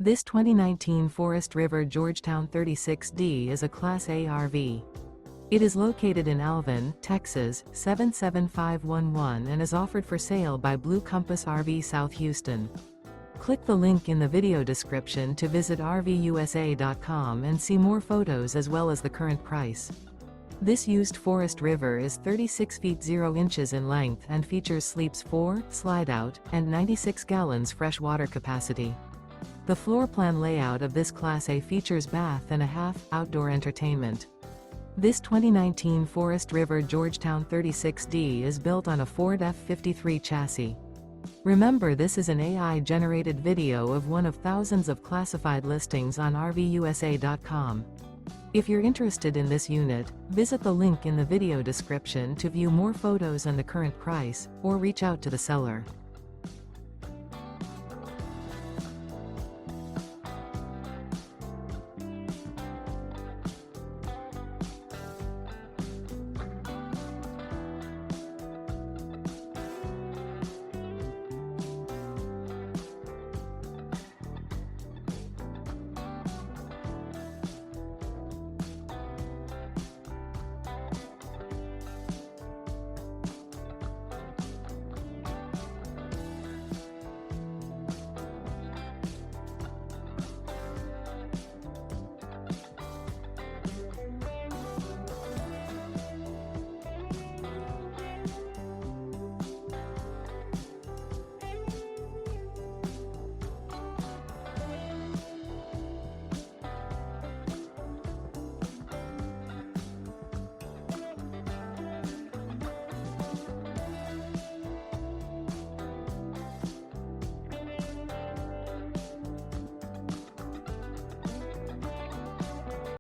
This 2019 Forest River Georgetown 36D is a Class A RV. It is located in Alvin, Texas, 77511 and is offered for sale by Blue Compass RV South Houston. Click the link in the video description to visit RVUSA.com and see more photos as well as the current price. This used Forest River is 36 feet 0 inches in length and features sleeps 4, Slideout, and 96 gallons fresh water capacity. The floor plan layout of this Class A features bath and a half, outdoor entertainment. This 2019 Forest River Georgetown 36D is built on a Ford F53 chassis. Remember, this is an AI-generated video of one of thousands of classified listings on RVUSA.com. If you're interested in this unit, visit the link in the video description to view more photos and the current price, or reach out to the seller.